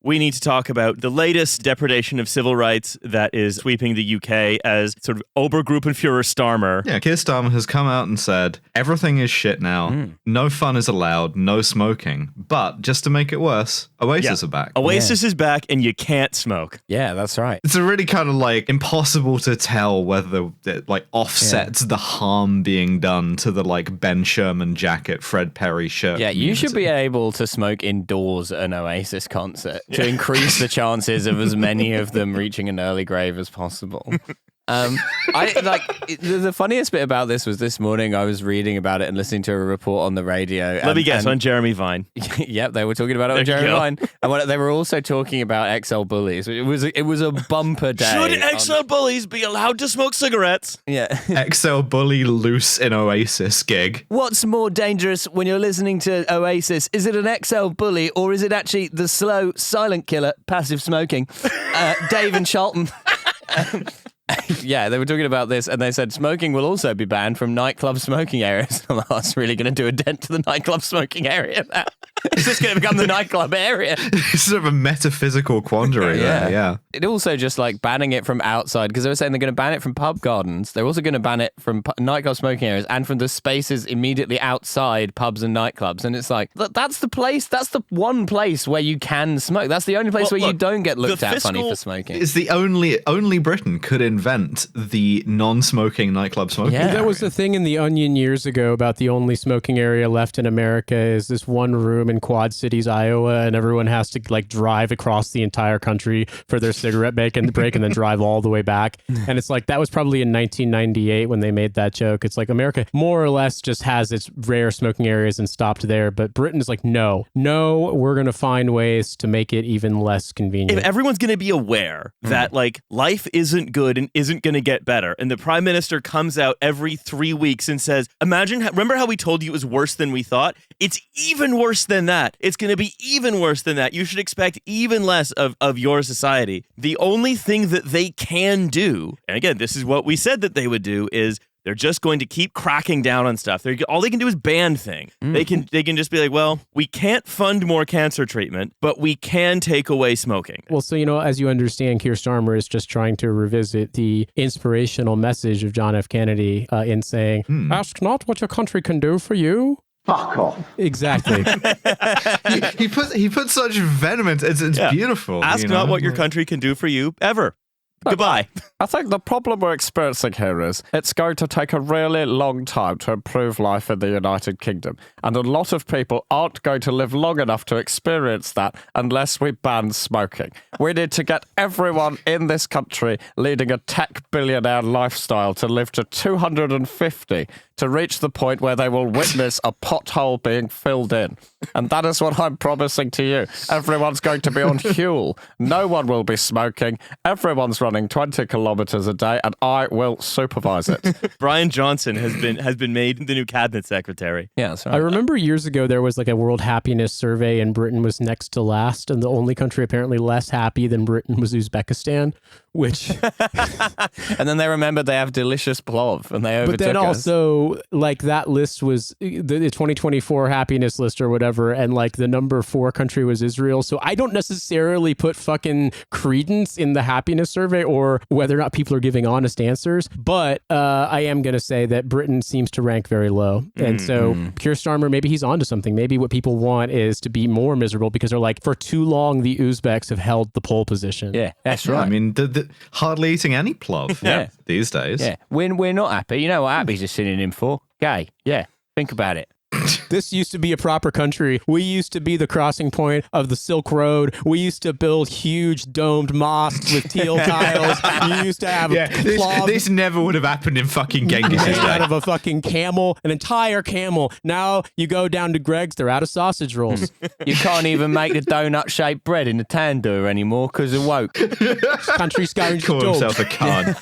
we need to talk about the latest depredation of civil rights that is sweeping the UK as sort of Obergruppenführer Starmer. Yeah, Keir Starmer has come out and said, everything is shit now. No fun is allowed. No smoking. But just to make it worse, Oasis are back. Oasis is back and you can't smoke. Yeah, that's right. It's a really kind of like impossible to tell whether it like offsets the harm being done to the like Ben Sherman jacket, Fred Perry shirt. Yeah, you should be community. able to smoke indoors at an Oasis concert to increase the chances of as many of them reaching an early grave as possible. The funniest bit about this was this morning I was reading about it and listening to a report on the radio. Let me guess, on Jeremy Vine. Yep, they were talking about it on Jeremy Vine. And they were also talking about XL bullies. It was a bumper day. Should XL bullies be allowed to smoke cigarettes? Yeah. XL Bully loose in Oasis gig. What's more dangerous when you're listening to Oasis? Is it an XL bully or is it actually the slow, silent killer, passive smoking? Dave and Charlton. Yeah, they were talking about this and they said smoking will also be banned from nightclub smoking areas. That's really going to do a dent to the nightclub smoking area now. It's just going to become the nightclub area. It's sort of a metaphysical quandary there, yeah. It also just like banning it from outside because they were saying they're going to ban it from pub gardens. They're also going to ban it from nightclub smoking areas and from the spaces immediately outside pubs and nightclubs. And it's like, that's the place, that's the one place where you can smoke. That's the only place where you don't get looked at funny for smoking. It's the only Britain could invent the non-smoking nightclub smoking. Yeah. That was the thing in The Onion years ago about the only smoking area left in America is this one room in Quad Cities, Iowa, and everyone has to like drive across the entire country for their cigarette break and then drive all the way back. And it's like, that was probably in 1998 when they made that joke. It's like America more or less just has its rare smoking areas and stopped there. But Britain is like, no, we're going to find ways to make it even less convenient. If everyone's going to be aware that like life isn't good and isn't going to get better, and the prime minister comes out every 3 weeks and says, remember how we told you it was worse than we thought? It's even worse than that. It's going to be even worse than that. You should expect even less of your society. The only thing that they can do, and again, this is what we said that they would do, is they're just going to keep cracking down on stuff. All they can do is ban things. They can just be like, well, we can't fund more cancer treatment, but we can take away smoking. Well, so, as you understand, Keir Starmer is just trying to revisit the inspirational message of John F. Kennedy in saying, ask not what your country can do for you. Fuck off. Exactly. he put such venom into it. It's beautiful. Ask not what your country can do for you ever. Goodbye. I think the problem we're experiencing here is it's going to take a really long time to improve life in the United Kingdom. And a lot of people aren't going to live long enough to experience that unless we ban smoking. We need to get everyone in this country leading a tech billionaire lifestyle to live to 250 to reach the point where they will witness a pothole being filled in. And that is what I'm promising to you. Everyone's going to be on Huel. No one will be smoking. Everyone's running 20 kilometers a day, and I will supervise it. Brian Johnson has been made the new cabinet secretary. Yeah, that's right. I remember years ago there was like a World Happiness Survey and Britain was next to last, and the only country apparently less happy than Britain was Uzbekistan, which... And then they remembered they have delicious plov, and they overtook But then us. also, like, that list was the 2024 happiness list or whatever, and like the number 4 country was Israel. So I don't necessarily put fucking credence in the happiness survey or whether or not people are giving honest answers, but I am going to say that Britain seems to rank very low. And so Keir Starmer, maybe he's onto something. Maybe what people want is to be more miserable because they're like, for too long, the Uzbeks have held the pole position. Yeah, that's right. I mean, hardly eating any plov these days. Yeah, when we're not happy, you know what happy's a synonym for? Gay. Yeah, think about it. This used to be a proper country. We used to be the crossing point of the Silk Road. We used to build huge domed mosques with teal tiles. You used to have this never would have happened in fucking Genghis' made out day. of a fucking camel, an entire camel. Now you go down to Greg's, they're out of sausage rolls. You can't even make the donut-shaped bread in the tandoor anymore because of woke. Country's going to Call dope. himself a Khan.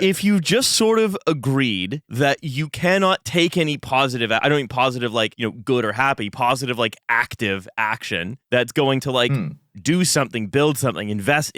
If you just sort of agreed that you cannot take any positive, I don't mean positive like, good or happy, positive like active action that's going to like do something, build something, invest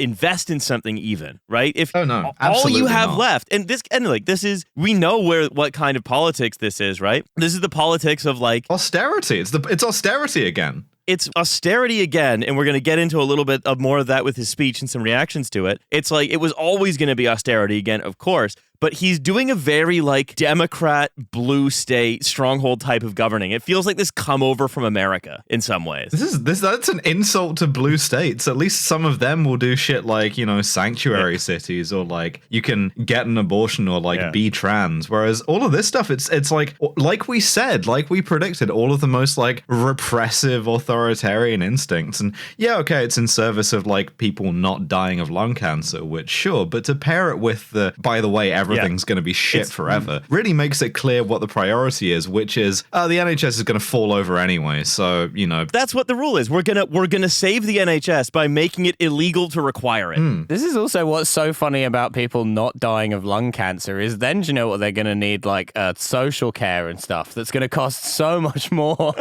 in something even, right? If Oh, no, all you absolutely have not. left, and this is, we know what kind of politics this is, right? This is the politics of like Austerity. It's austerity again. it's austerity again, and we're going to get into a little bit of more of that with his speech and some reactions to it. It's like it was always going to be austerity again, of course, but he's doing a very like Democrat blue state stronghold type of governing. It feels like this come over from America in some ways. That's an insult to blue states. At least some of them will do shit like, you know, sanctuary cities, or like you can get an abortion, or like be trans. Whereas all of this stuff, it's like we said, like we predicted, all of the most like repressive authoritarian instincts. And yeah, okay, it's in service of like people not dying of lung cancer, which sure, but to pair it with the, by the way, everything's going to be shit forever, really makes it clear what the priority is, which is the NHS is going to fall over anyway. So, you know, that's what the rule is. We're gonna save the NHS by making it illegal to require it. This is also what's so funny about people not dying of lung cancer is then, do you know what they're going to need? Like social care and stuff that's going to cost so much more.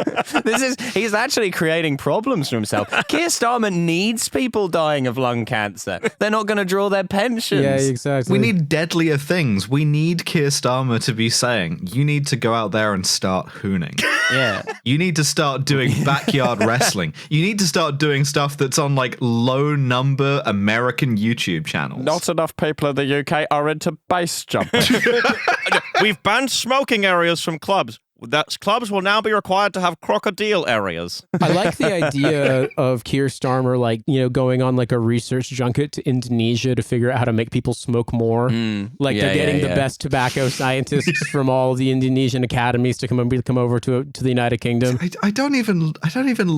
He's actually creating problems for himself. Keir Starmer needs people dying of lung cancer. They're not going to draw their pensions. Yeah, exactly. We need deadlier things. We need Keir Starmer to be saying, you need to go out there and start hooning. Yeah. You need to start doing backyard wrestling. You need to start doing stuff that's on like low number American YouTube channels. Not enough people in the UK are into base jumping. We've banned smoking areas from clubs. Clubs will now be required to have crocodile areas. I like the idea of Keir Starmer, like, you know, going on like a research junket to Indonesia to figure out how to make people smoke more. Like they're getting the best tobacco scientists from all the Indonesian academies to come over to the United Kingdom. I don't even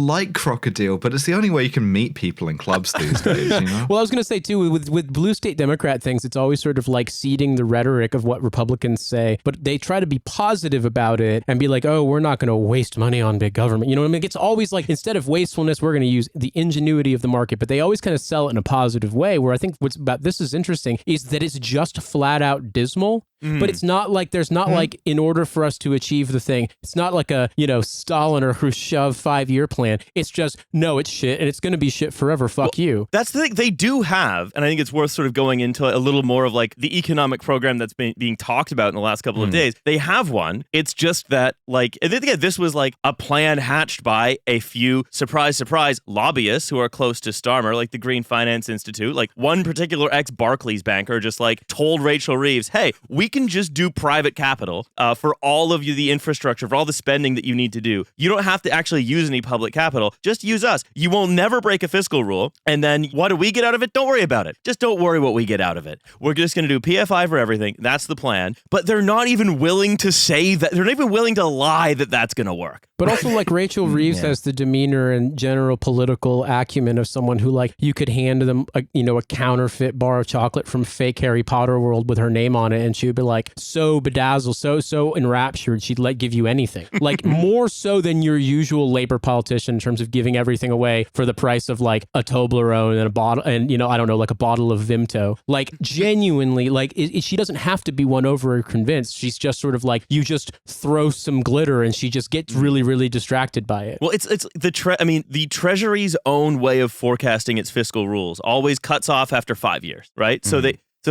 like crocodile, but it's the only way you can meet people in clubs these days. You know? Well, I was going to say too, with blue state Democrat things, it's always sort of like seeding the rhetoric of what Republicans say, but they try to be positive about it and be like, oh, we're not going to waste money on big government. You know what I mean? It's always like, instead of wastefulness, we're going to use the ingenuity of the market, but they always kind of sell it in a positive way, where I think what's about this is interesting is that it's just flat out dismal. But it's not like there's not like, in order for us to achieve the thing, it's not like a, you know, Stalin or Khrushchev 5-year plan. It's just, no, it's shit and it's going to be shit forever. Fuck you. That's the thing they do have. And I think it's worth sort of going into a little more of like the economic program that's been being talked about in the last couple of days. They have one. It's just that like, again, this was like a plan hatched by a few, surprise, surprise, lobbyists who are close to Starmer, like the Green Finance Institute. Like one particular ex-Barclays banker just like told Rachel Reeves, hey, we can just do private capital for all of the infrastructure, for all the spending that you need to do. You don't have to actually use any public capital. Just use us. You will never break a fiscal rule. And then what do we get out of it? Don't worry about it. Just don't worry what we get out of it. We're just going to do PFI for everything. That's the plan. But they're not even willing to say that. They're not even willing to lie that that's going to work. But also, like, Rachel Reeves has the demeanor and general political acumen of someone who, like, you could hand them, a counterfeit bar of chocolate from fake Harry Potter world with her name on it, and she would be like so bedazzled, so enraptured, she'd give you anything. Like, more so than your usual Labor politician in terms of giving everything away for the price of, like, a Toblerone and a bottle, and, I don't know, like a bottle of Vimto. Like, genuinely, like, she doesn't have to be won over or convinced. She's just sort of like, you just throw some glitter and she just gets really distracted by it. Well, it's the Treasury's own way of forecasting its fiscal rules always cuts off after 5 years, right? So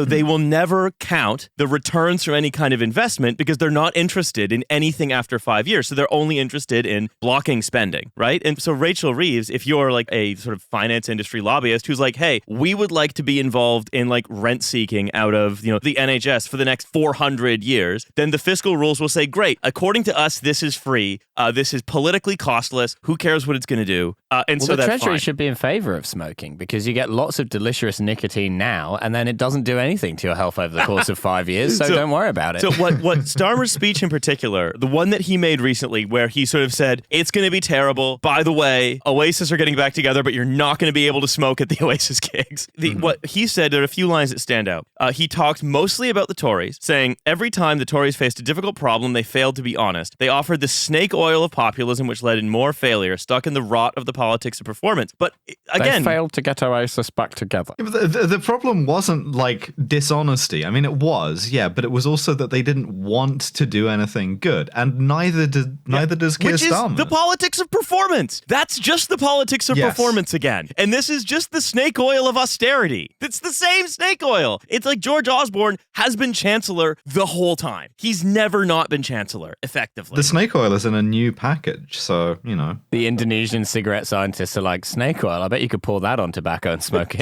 they will never count the returns from any kind of investment because they're not interested in anything after 5 years. So they're only interested in blocking spending, right? And so Rachel Reeves, if you're like a sort of finance industry lobbyist who's like, hey, we would like to be involved in like rent seeking out of, the NHS for the next 400 years, then the fiscal rules will say, great, according to us, this is free. This is politically costless. Who cares what it's going to do? So the that's Treasury fine. should be in favor of smoking because you get lots of delicious nicotine now, and then it doesn't do anything to your health over the course of 5 years, so don't worry about it. So what Starmer's speech in particular, the one that he made recently where he sort of said, it's going to be terrible. By the way, Oasis are getting back together, but you're not going to be able to smoke at the Oasis gigs. What he said, there are a few lines that stand out. He talked mostly about the Tories, saying every time the Tories faced a difficult problem, they failed to be honest. They offered the snake oil of populism, which led in more failure, stuck in the rot of the politics of performance. But again, they failed to get Oasis back together. Yeah, but the problem wasn't like like dishonesty. I mean, it was, yeah, but it was also that they didn't want to do anything good, and neither does Keir Starmer. Which is the politics of performance. That's just the politics of Yes. performance again. And this is just the snake oil of austerity. It's the same snake oil. It's like George Osborne has been chancellor the whole time. He's never not been chancellor, effectively. The snake oil is in a new package, so, you know. The Indonesian cigarette scientists are like, snake oil? I bet you could pour that on tobacco and smoke it.